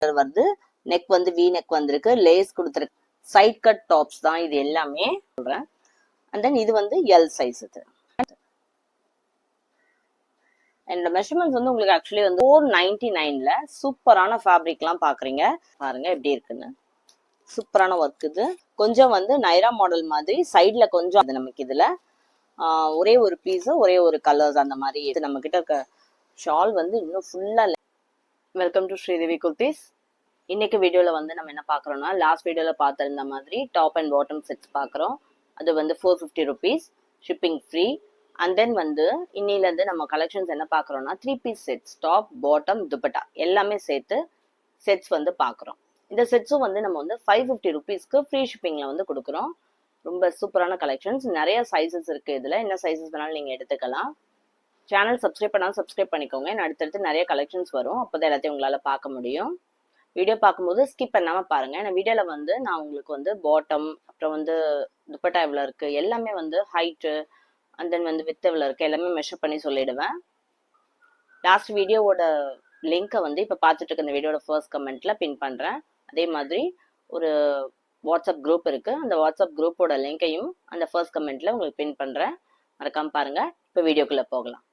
வருது. நெக் வந்து we neck வந்திருக்கு, லேஸ் கொடுத்துருக்கு, சைட் கட் டாப்ஸ் தான் இது எல்லாமே சொல்றேன். அண்ட் தென் இது வந்து எல் சைஸ். இது என்னோட மெஷர்மெண்ட்ஸ் வந்து உங்களுக்கு ஆக்சுவலி வந்து 499ல சூப்பரான ஃபேப்ரிக்லாம் பாக்குறீங்க. பாருங்க எப்படி இருக்குன்னு. சூப்பரான ஒர்க் இது. கொஞ்சம் வந்து நைரா மாடல் மாதிரி சைட்ல கொஞ்சம் அது நமக்கு இதுல ஒரே ஒரு பீஸ் ஒரே ஒரு கலர்ஸ் அந்த மாதிரி இது நம்ம கிட்ட இருக்க ஷால் வந்து இன்னும் ஃபுல்லா. Welcome to Sridevi kurtis. இன்னைக்கு வீடியோல வந்து நம்ம என்ன பாக்குறோம்னா, லாஸ்ட் வீடியோல பார்த்திருந்த மாதிரி டாப் அண்ட் பாட்டம் செட்ஸ் பாக்குறோம். அது வந்து 450 rupees, shipping free. And then வந்து இன்னில இருந்து நம்ம கலெக்ஷன்ஸ் என்ன பாக்குறோம்னா 3 piece sets, top bottom dupatta எல்லாமே சேர்த்து செட்ஸ் வந்து பாக்குறோம். இந்த செட்ஸும் வந்து நம்ம வந்து 550 rupeesக்கு ஃப்ரீ ஷிப்பிங்ல வந்து கொடுக்குறோம். ரொம்ப சூப்பரான கலெக்ஷன்ஸ், நிறைய சைஸஸ் இருக்கு. இதுல என்ன சைஸஸ் வேணாலும் நீங்க எடுத்துக்கலாம். சேனல் சப்ஸ்கிரைப் பண்ணாலும் சப்ஸ்கிரைப் பண்ணிக்கோங்க. அடுத்தடுத்து நிறைய கலெக்ஷன்ஸ் வரும், அப்போதான் எல்லாத்தையும் உங்களால பார்க்க முடியும். வீடியோ பார்க்கும்போது ஸ்கிப் பண்ணாம பாருங்க. ஏன்னா வீடியோல வந்து நான் உங்களுக்கு வந்து பாட்டம், அப்புறம் வந்து துப்பட்டா எவ்வளவு இருக்கு, எல்லாமே வந்து ஹைட்டு அண்ட் தென் வந்து வித் எவ்வளவு இருக்கு எல்லாமே மெஷர் பண்ணி சொல்லிடுவேன். லாஸ்ட் வீடியோவோட லிங்கை வந்து இப்போ பார்த்துட்டு இருக்க இந்த வீடியோட ஃபர்ஸ்ட் கமெண்ட்ல பின் பண்றேன். அதே மாதிரி ஒரு வாட்ஸ்அப் குரூப் இருக்கு, அந்த வாட்ஸ்அப் குரூப்போட லிங்கையும் அந்த ஃபர்ஸ்ட் கமெண்ட்ல உங்களுக்கு பின் பண்றேன். மறக்காம பாருங்க. இப்போ வீடியோக்குள்ள போகலாம்.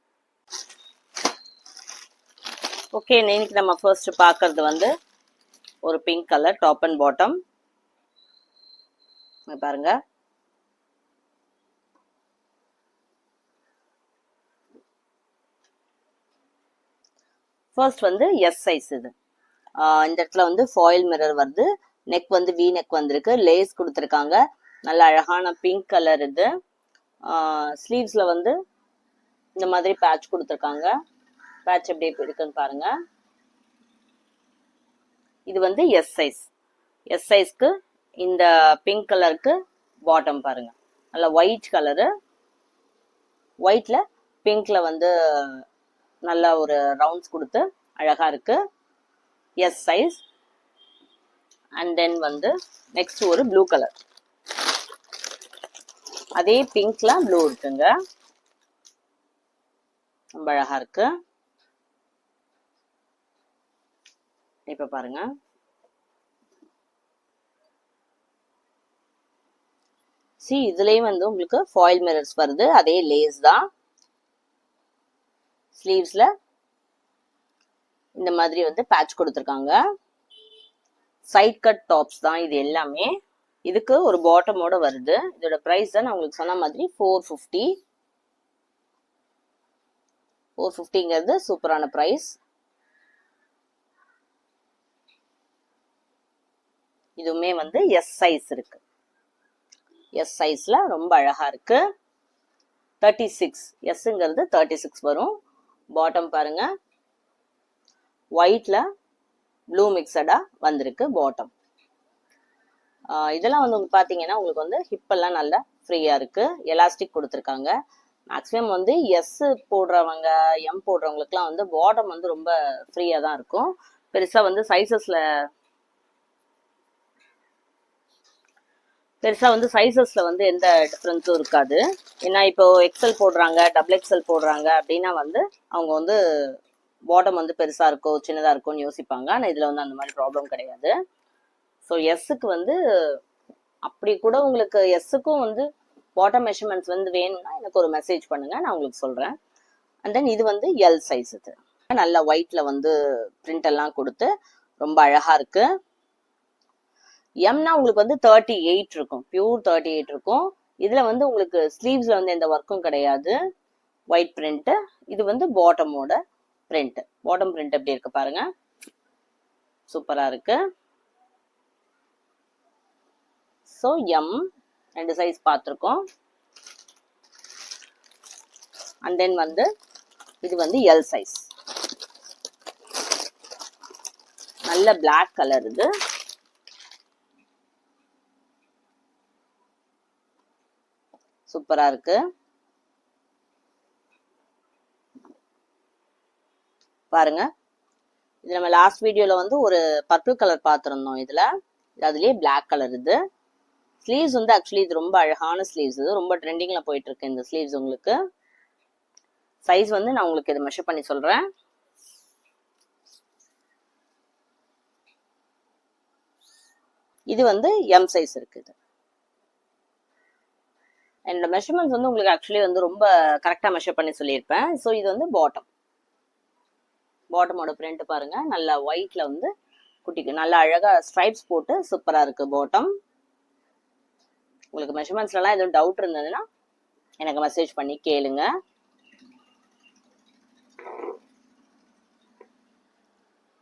ஓகே, இன்னைக்கு நம்ம ஃபர்ஸ்ட் பார்க்கறது வந்து ஒரு pink colour top and bottom. பாருங்க, ஃபர்ஸ்ட் வந்து எஸ் சைஸ். இது இந்த இடத்துல வந்து ஃபாயில் மிரர் வருது, நெக் வந்து வி நெக் வந்திருக்கு, லேஸ் கொடுத்துருக்காங்க, நல்ல அழகான பிங்க் கலர். இது ஸ்லீவ்ஸ்ல வந்து இந்த மாதிரி பேட்ச் கொடுத்துருக்காங்க. பேட்ச் எப்படி இருக்குன்னு பாருங்க. இது வந்து எஸ் சைஸ். எஸ் சைஸ்க்கு இந்த பிங்க் கலருக்கு பாட்டம் பாருங்க, நல்ல ஒயிட் கலரு, ஒயிட்ல பிங்க்ல வந்து நல்ல ஒரு ரவுண்ட்ஸ் கொடுத்து அழகா இருக்கு. S size. அண்ட் தென் வந்து நெக்ஸ்ட் ஒரு ப்ளூ கலர், அதே பிங்க்ல ப்ளூ இருக்குங்க, ரொம்ப அழகா இருக்கு. இப்ப பாருங்க, இதுலயும் வந்து உங்களுக்கு ஃபாயில் மிரர்ஸ் வருது, அதே லேஸ் தான். ஸ்லீவ்ஸ்ல இந்த மாதிரி வந்து பேட்ச் கொடுத்துருக்காங்க. சைட் கட் டாப்ஸ் தான் இது எல்லாமே. இதுக்கு ஒரு பாட்டமோட வருது. இதோட பிரைஸ் தான் நான் உங்களுக்கு சொன்ன மாதிரி 450. 450ங்கிறது சூப்பரான பிரைஸ். இதுவுமே வந்து எஸ் சைஸ் இருக்கு. எஸ் சைஸ்ல ரொம்ப அழகா இருக்கு. 36 எஸ்ங்கிறது 36 வரும். பாட்டம் பாருங்க, ஒயிட்ல ப்ளூ மிக்சடா வந்திருக்கு பாட்டம். இதெல்லாம் வந்து பாத்தீங்கன்னா உங்களுக்கு வந்து ஹிப் எல்லாம் நல்லா ஃப்ரீயா இருக்கு, எலாஸ்டிக் கொடுத்துருக்காங்க. மேக்ஸிமம் வந்து எஸ் போடுறவங்க, எம் போடுறவங்களுக்குலாம் வந்து பாட்டம் வந்து ரொம்ப ஃப்ரீயா தான் இருக்கும். பெருசா வந்து சைசஸ்ல வந்து எந்த டிஃபரன்ஸும் இருக்காது. ஏன்னா இப்போ எக்ஸல் போடுறாங்க, டபுள் எக்ஸல் போடுறாங்க அப்படின்னா வந்து அவங்க வந்து பாட்டம் வந்து பெருசா இருக்கோ சின்னதா இருக்கும்னு யோசிப்பாங்க. ஆனா இதுல வந்து அந்த மாதிரி ப்ராப்ளம் கிடையாது. ஸோ எஸ்ஸுக்கு வந்து அப்படி கூட உங்களுக்கு எஸ்ஸுக்கும் வந்து பாட்டம் மெஷர்மெண்ட்ஸ் வந்து வேணும்னா எனக்கு ஒரு மெசேஜ் பண்ணுங்க, நான் உங்களுக்கு சொல்றேன். அண்ட் தென் இது வந்து எல் சைஸ். இது நல்ல ஒயிட்ல வந்து பிரிண்ட் எல்லாம் கொடுத்து ரொம்ப அழகா இருக்கு. எம்னா உங்களுக்கு வந்து 38 இருக்கும், பியூர் 38 இருக்கும். இதுல வந்து உங்களுக்கு ஸ்லீவ்ஸ்ல வந்து எந்த ஒர்க்கும் கிடையாது, ஒயிட் பிரிண்ட். இது வந்து பாட்டமோட பிரிண்ட். பாட்டம் பிரிண்ட் எப்படி இருக்கு பாருங்க, சூப்பரா இருக்கு. ஸோ எம் 2 சைஸ் பார்த்துருக்கோம். அண்ட் தென் வந்து இது வந்து எல் சைஸ். நல்ல பிளாக் கலர். இது சூப்பரா இருக்கு பாருங்க. இது நம்ம லாஸ்ட் வீடியோல வந்து ஒரு பர்பிள் கலர் பார்த்திருந்தோம். இதுல அதுலயே பிளாக் கலர். இது ஸ்லீவ்ஸ் வந்து ஆக்சுவலி இது ரொம்ப அழகான ஸ்லீவ்ஸ். இது ரொம்ப ட்ரெண்டிங்ல போயிட்டு இருக்கு இந்த ஸ்லீவ்ஸ். உங்களுக்கு சைஸ் வந்து நான் உங்களுக்கு இதை மெஷர் பண்ணி சொல்றேன். இது வந்து எம் சைஸ் இருக்குது. என்னோட மெஷர்மெண்ட்ஸ் வந்து உங்களுக்கு ஆக்சுவலி வந்து ரொம்ப கரெக்டாக மெஷர் பண்ணி சொல்லியிருப்பேன். ஸோ இது வந்து பாட்டமோட பிரிண்ட் பாருங்க, நல்லா ஒயிட்ல வந்து குட்டிக்கு நல்லா அழகா ஸ்ட்ரைப்ஸ் போட்டு சூப்பரா இருக்கு பாட்டம். உங்களுக்கு மெஷர்மெண்ட்ஸ்லாம் எதுவும் டவுட் இருந்ததுன்னா எனக்கு மெசேஜ் பண்ணி கேளுங்க.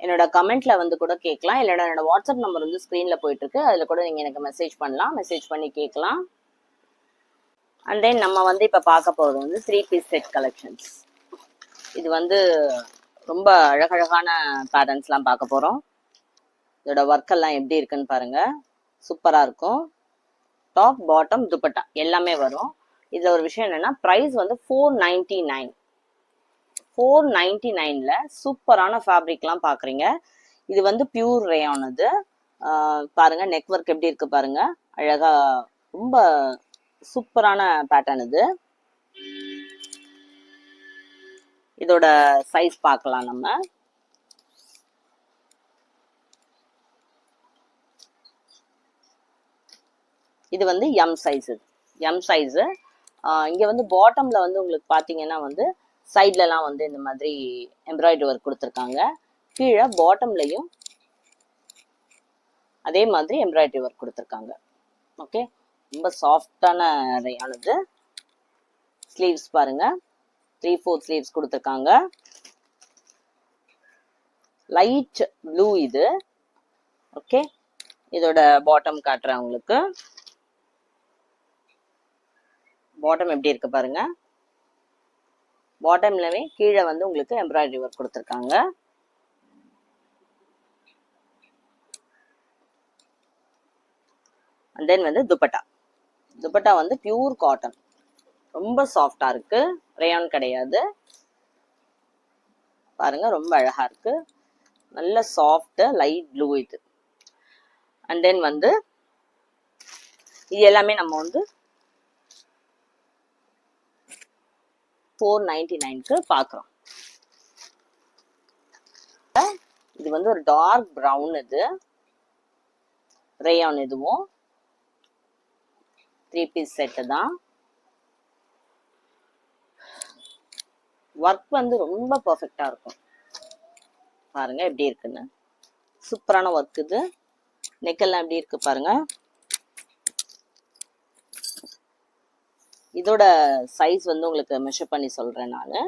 என்னோட கமெண்ட்ல வந்து கூட கேட்கலாம், இல்லைன்னா என்னோட வாட்ஸ்அப் நம்பர் வந்து ஸ்க்ரீன்ல போயிட்டு இருக்கு, அதுல கூட நீங்க எனக்கு மெசேஜ் பண்ணலாம், மெசேஜ் பண்ணி கேட்கலாம். அண்ட் தென் நம்ம வந்து இப்ப பார்க்க போறது வந்து 3 பீஸ் செட் கலெக்ஷன்ஸ். இது வந்து ரொம்ப அழகழகான பேட்டர்ன்ஸ்லாம் பார்க்க போறோம். இதோட ஒர்க் எல்லாம் எப்படி இருக்குன்னு பாருங்க, சூப்பரா இருக்கும். டாப் பாட்டம் துப்பட்டா எல்லாமே வரும். இதுல ஒரு விஷயம் என்னன்னா, பிரைஸ் வந்து 499. 499ல சூப்பரான ஃபேப்ரிக்லாம் பாக்குறீங்க. இது வந்து பியூர் ரேயான். இது பாருங்க, நெக் ஒர்க் எப்படி இருக்கு பாருங்க, அழகா ரொம்ப சூப்பரான பேட்டர்ன் இது. இதோட சைஸ் பார்க்கலாம் நம்ம. இது வந்து எம் சைஸ். M size. இங்க வந்து பாட்டம்ல வந்து உங்களுக்கு பாத்தீங்கன்னா வந்து சைட்லலாம் வந்து இந்த மாதிரி எம்ப்ராய்டரி ஒர்க் கொடுத்துருக்காங்க. கீழே பாட்டம்லையும் அதே மாதிரி எம்ப்ராய்டரி ஒர்க் கொடுத்துருக்காங்க. ஓகே, ரொம்ப சாஃப்டான ரேயானது. ஸ்லீவ்ஸ் பாருங்க, 3/4 ஸ்லீவ்ஸ் கொடுத்துருக்காங்க. லைட் ப்ளூ இது. ஓகே, இதோட பாட்டம் காட்டுறேன் உங்களுக்கு. பாட்டம் எப்படி இருக்கு பாருங்க. பாட்டம்லவே கீழே வந்து உங்களுக்கு எம்ப்ராய்டரி ஒர்க் கொடுத்துருக்காங்க. அண்ட் தென் வந்து துப்பட்டா வந்து பியூர் காட்டன், ரொம்ப சாஃப்டா இருக்கு, ரேயான் கிடையாது. பாருங்க, ரொம்ப அழகா இருக்கு, நல்ல சாஃப்ட் லைட் ப்ளூ இது. அண்ட் தென் வந்து இது எல்லாமே நம்ம வந்து 499க்கு பாக்குறோம். இது வந்து ஒரு டார்க் பிரவுன், இது ரேயான். இதுவும் 3 பீஸ் செட் தான். ஒர்க் வந்து ரொம்ப பர்ஃபெக்டா இருக்கும். பாருங்க எப்படி இருக்குன்னு, சூப்பரான ஒர்க் இது. நெக்கெல்லாம் எப்படி இருக்கு பாருங்க. இதோட சைஸ் வந்து உங்களுக்கு மெஷர் பண்ணி சொல்றேன் நானு.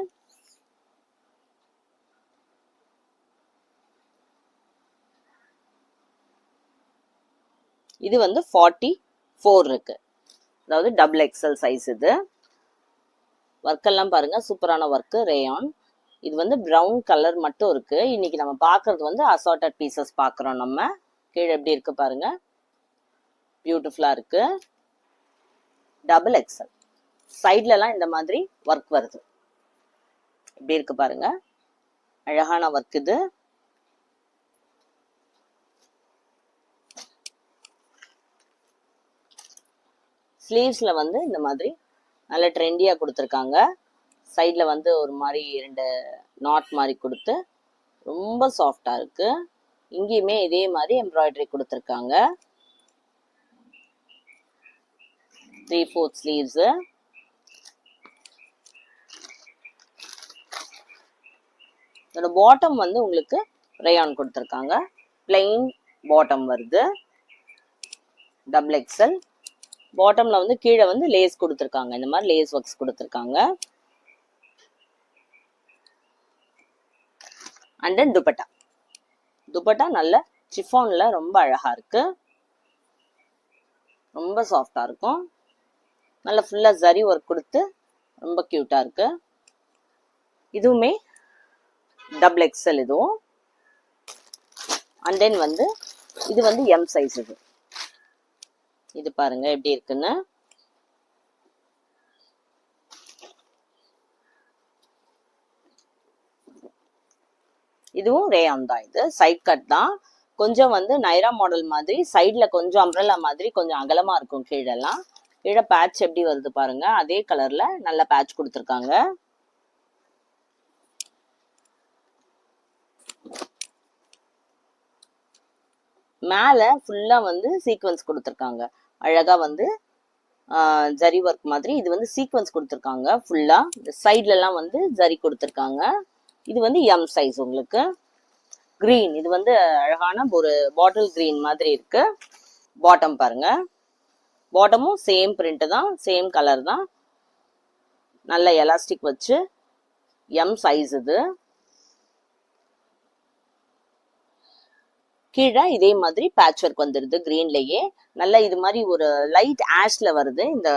இது வந்து 44 இருக்கு, அதாவது டபுள் எக்ஸல் சைஸ் இது. ஒர்க் எல்லாம் பாருங்க, சூப்பரான ஒர்க், ரேயான். இது வந்து பிரவுன் கலர் மட்டும் இருக்கு. இன்னைக்கு நம்ம பாக்குறது வந்து அசார்டட் பீசஸ் பாக்குறோம் நம்ம. கீழே எப்படி இருக்கு பாருங்க, பியூட்டிஃபுல்லா இருக்கு. டபுள் எக்ஸல் சைட்ல எல்லாம் இந்த மாதிரி ஒர்க் வருது. எப்படி இருக்கு பாருங்க, அழகான ஒர்க் இது. ஸ்லீவ்ஸ்ல வந்து இந்த மாதிரி நல்ல ட்ரெண்டியா கொடுத்துருக்காங்க. சைட்ல வந்து ஒரு மாதிரி 2 நாட் மாதிரி கொடுத்து ரொம்ப சாஃப்டா இருக்கு. இங்கேயுமே இதே மாதிரி எம்ப்ராய்டரி கொடுத்துருக்காங்க. 3/4 ஸ்லீவ்ஸ். இதோட பாட்டம் வந்து உங்களுக்கு ரேயான் கொடுத்துருக்காங்க, பிளெயின் பாட்டம் வருது, டபுள் எக்ஸல். பாட்டம்ல வந்து கீழே வந்து லேஸ் கொடுத்துருக்காங்க, இந்த மாதிரி லேஸ் ஒர்க்ஸ் கொடுத்துருக்காங்க. அண்ட் தென் துப்பட்டா நல்ல சிஃபான்ல ரொம்ப அழகா இருக்கு, ரொம்ப சாஃப்டா இருக்கும். நல்ல ஃபுல்லா ஜரி ஒர்க் கொடுத்து ரொம்ப கியூட்டா இருக்கு. இதுவுமே டபுள் எக்ஸல் இதுவும். அண்ட் தென் வந்து இது வந்து எம் சைஸ். இது பாருங்க எப்படி இருக்குன்னு. இதுவும் ரேயான் தான். இது சைட் கட் தான், கொஞ்சம் வந்து நைரா மாடல் மாதிரி சைட்ல கொஞ்சம் அம்ப்ரெல்லா மாதிரி கொஞ்சம் அகலமா இருக்கும். கீழெல்லாம் கீழே பேட்ச் எப்படி வருது பாருங்க, அதே கலர்ல நல்ல பேட்ச் கொடுத்துருக்காங்க. மேல ஃபுல்லா வந்து சீக்வன்ஸ் கொடுத்துருக்காங்க. அழகா வந்து ஜரி ஒர்க் மாதிரி இது வந்து சீக்வன்ஸ் கொடுத்துருக்காங்க. ஃபுல்லா சைட்ல எல்லாம் வந்து ஜரி கொடுத்துருக்காங்க. இது வந்து எம் சைஸ் உங்களுக்கு. கிரீன் இது வந்து அழகான ஒரு பாட்டில் கிரீன் மாதிரி இருக்கு. பாட்டம் பாருங்க, பாட்டமும் சேம் பிரிண்ட் தான், சேம் கலர் தான். நல்ல எலாஸ்டிக் வச்சு எம் சைஸ் இது. கீழே இதே மாதிரி பேட்ச் ஒர்க் வந்துருது கிரீன்லயே. நல்ல இது மாதிரி ஒரு லைட் ஆஷ்ல வருது. இந்த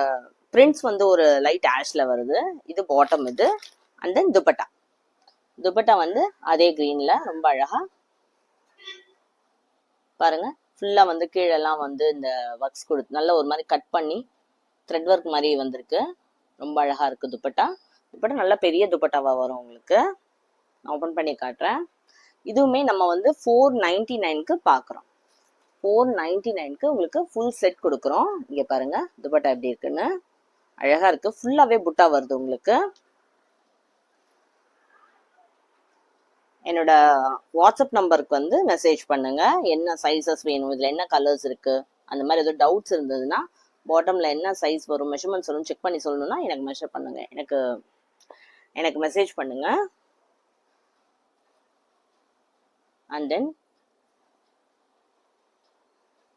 பிரிண்ட்ஸ் வந்து ஒரு லைட் ஆஷ்ல வருது. இது பாட்டம் இது. And then dupatta. துப்பட்டா வந்து அதே கிரீன்ல ரொம்ப அழகா பாருங்க. ஃபுல்லா வந்து கீழெல்லாம் வந்து இந்த ஒர்க்ஸ் கொடுத்து நல்ல ஒரு மாதிரி கட் பண்ணி த்ரெட் ஒர்க் மாதிரி வந்திருக்கு. ரொம்ப அழகா இருக்கு துப்பட்டா. துப்பட்டா நல்ல பெரிய துப்பட்டாவா வரும் உங்களுக்கு. நான் ஓப்பன் பண்ணி காட்டுறேன். இதுவுமே நம்ம வந்து 499க்கு பார்க்குறோம். 499க்கு உங்களுக்கு ஃபுல் செட் கொடுக்குறோம். இங்கே பாருங்க துப்பட்டா எப்படி இருக்குன்னு. அழகா இருக்கு. ஃபுல்லாவே புட்டா வருது உங்களுக்கு. என்னோட வாட்ஸ்அப் நம்பருக்கு வந்து மெசேஜ் பண்ணுங்க. என்ன சைஸஸ் வேணும், இதுல என்ன கலர்ஸ் இருக்கு, அந்த மாதிரி ஏதோ டவுட்ஸ் இருந்ததுன்னா பாட்டம்ல என்ன சைஸ் வரும், மெஷர்மெண்ட்ஸ் வரும் செக் பண்ணி சொல்லணும்னா எனக்கு மெஷர் பண்ணுங்க. எனக்கு மெசேஜ் பண்ணுங்க. அண்ட் தென்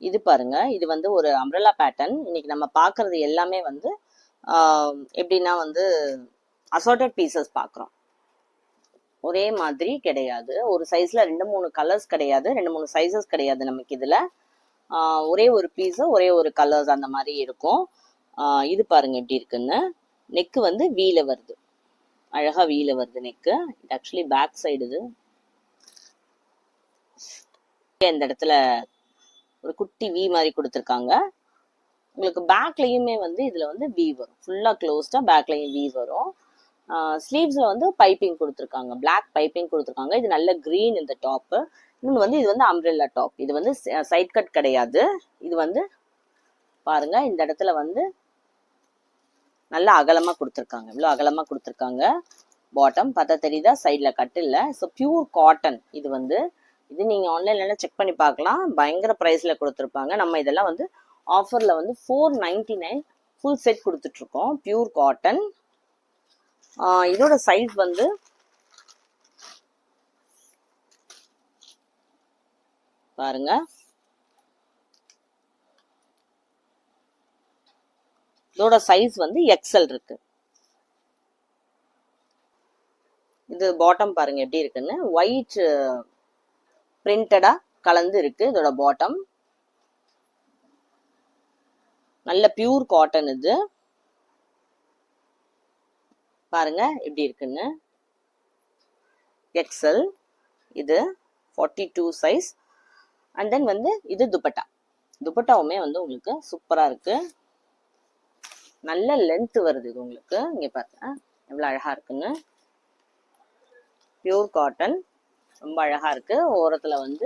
இது பாருங்க, இது வந்து ஒரு அம்ப்ரெல்லா பேட்டர்ன். இன்னைக்கு நம்ம பார்க்கறது எல்லாமே வந்து எப்படின்னா வந்து அசார்டட் பீசஸ் பார்க்குறோம். ஒரே மாதிரி கிடையாது. ஒரு சைஸ்ல 2-3 கலர்ஸ் கிடையாது, 2-3 சைசஸ் கிடையாது நமக்கு இதுல. ஒரே ஒரு பீஸ், ஒரே ஒரு கலர்ஸ் அந்த மாதிரி இருக்கும். இது பாருங்க எப்படி இருக்குன்னு. நெக்கு வந்து வீல வருது, அழகா வீல வருது நெக்கு. இது ஆக்சுவலி பேக் சைடு. இது இந்த இடத்துல ஒரு குட்டி வி மாதிரி கொடுத்துருக்காங்க. உங்களுக்கு பேக்லயுமே வந்து இதுல வந்து வி வரும். ஃபுல்லா க்ளோஸ்டா பேக்லயும் வி வரும். ஸ்லீவ்ஸ்ல வந்து பைப்பிங் கொடுத்துருக்காங்க, பிளாக் பைப்பிங் கொடுத்துருக்காங்க. இது நல்ல கிரீன் இந்த டாப். இன்னொன்று வந்து இது வந்து அம்ப்ரெல்லா டாப். இது வந்து சைட் கட் கிடையாது. இது வந்து பாருங்க இந்த இடத்துல வந்து நல்ல அகலமா கொடுத்துருக்காங்க. இவ்வளோ அகலமா கொடுத்துருக்காங்க. பாட்டம் பார்த்தா தெரியுதா, சைட்ல கட் இல்லை. ஸோ பியூர் காட்டன் இது வந்து. இது நீங்க ஆன்லைன்ல செக் பண்ணி பார்க்கலாம். பயங்கர பிரைஸ்ல கொடுத்துருப்பாங்க. நம்ம இதெல்லாம் வந்து ஆஃபர்ல வந்து 499 ஃபுல் செட் கொடுத்துட்டு இருக்கோம். Pure cotton. இதோட சைஸ் வந்து பாருங்க, இதோட சைஸ் வந்து எக்ஸல் இருக்கு. இது பாட்டம் பாருங்க எப்படி இருக்குன்னு. ஒயிட் பிரிண்டடா கலந்து இருக்கு இதோட பாட்டம். நல்ல பியூர் காட்டன் இது. பாருங்க எப்படி இருக்குன்னு. எக்ஸல் இது 42 சைஸ். அண்ட் தென் வந்து இது துப்பட்டா. துப்பட்டாவுமே வந்து உங்களுக்கு சூப்பரா இருக்கு. நல்ல லென்த் வருது இது உங்களுக்கு. இங்க பாருங்க எவ்வளவு அழகா இருக்குன்னு. பியூர் காட்டன் ரொம்ப அழகா இருக்கு. ஓரத்துல வந்து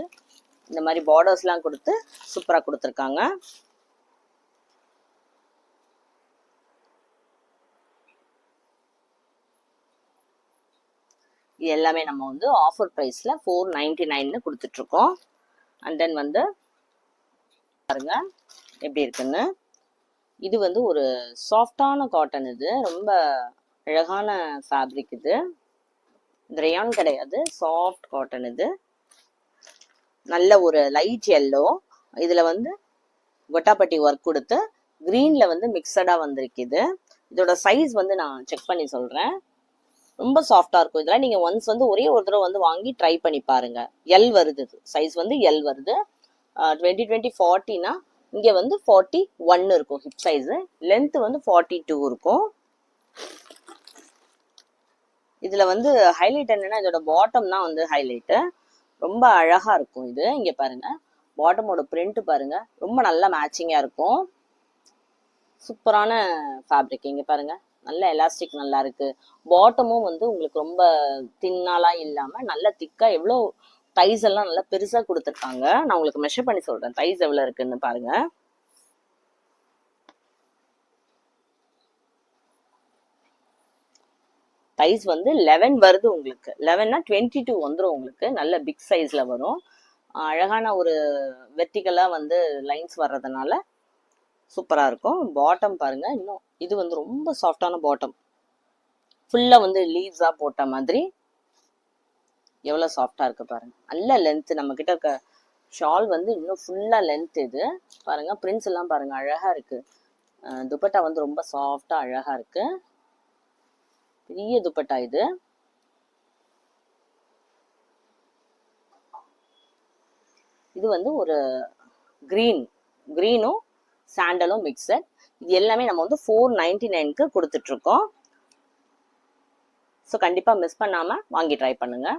இந்த மாதிரி பார்டர்ஸ் எல்லாம் கொடுத்து சூப்பரா கொடுத்துருக்காங்க. இது எல்லாமே நம்ம வந்து ஆஃபர் ப்ரைஸ்ல 499 கொடுத்துட்டு இருக்கோம். அண்ட் தென் வந்து பாருங்க எப்படி இருக்குன்னு. இது வந்து ஒரு சாஃப்டான காட்டன். இது ரொம்ப அழகான ஃபேப்ரிக். இது ரேயான் கிடையாது, சாஃப்ட் காட்டன். இது நல்ல ஒரு லைட் எல்லோ. இதுல வந்து கொட்டாப்பட்டி ஒர்க் கொடுத்து கிரீன்ல வந்து மிக்சடா வந்திருக்கு. இதோட சைஸ் வந்து நான் செக் பண்ணி சொல்றேன். ரொம்ப சாஃப்டா இருக்கும். இதெல்லாம் நீங்க ஒன்ஸ் வந்து ஒரே ஒரு தடவை வந்து வாங்கி ட்ரை பண்ணி பாருங்க. எல் வருது, சைஸ் வந்து எல் வருது. 20-20 40னா இங்க வந்து 41 இருக்கும் ஹிப் சைஸ். லென்த் வந்து 42 இருக்கும். இதுல வந்து ஹைலைட் என்னன்னா இதோட பாட்டம் தான் வந்து ஹைலைட். ரொம்ப அழகா இருக்கும் இது. இங்க பாருங்க பாட்டமோட பிரிண்ட் பாருங்க, ரொம்ப நல்லா மேட்சிங்கா இருக்கும். சூப்பரான ஃபேப்ரிக். இங்க பாருங்க நல்ல எலாஸ்டிக் நல்லா இருக்கு. பாட்டமும் வந்து உங்களுக்கு ரொம்ப தின்னாலாம் இல்லாம நல்ல திக்கா, எவ்வளோ தைஸ் எல்லாம் நல்லா பெருசா கொடுத்துருக்காங்க. நான் உங்களுக்கு மெஷர் பண்ணி சொல்றேன் தைஸ் எவ்வளவு இருக்குன்னு பாருங்க. தைஸ் வந்து 11 வருது உங்களுக்கு. 11னா 22 வந்துடும் உங்களுக்கு. நல்ல பிக் சைஸ்ல வரும். அழகான ஒரு வெர்டிகலா வந்து லைன்ஸ் வர்றதுனால சூப்பரா இருக்கும். பாட்டம் பாருங்க, இன்னும் இது வந்து ரொம்ப சாஃப்டான பாட்டம், ஃபுல்லா வந்து லீவ்ஸா போட்ட மாதிரி எவ்வளவு சாஃப்டா இருக்கு பாருங்க. நல்ல லென்த், நம்ம கிட்ட இருக்க ஷால் வந்து இன்னும் ஃபுல்லா லென்த். இது பாருங்க, பிரிண்ட்ஸ் எல்லாம் பாருங்க அழகா இருக்கு. துப்பட்டா வந்து ரொம்ப சாஃப்டா அழகா இருக்கு. பெரிய துப்பட்டா இது. இது வந்து ஒரு கிரீனும் சாண்டலும் மிக்சட். இது எல்லாமே நம்ம வந்து 499க்கு கொடுத்துட்டு இருக்கோம். ஸோ கண்டிப்பா மிஸ் பண்ணாம வாங்கி ட்ரை பண்ணுங்க.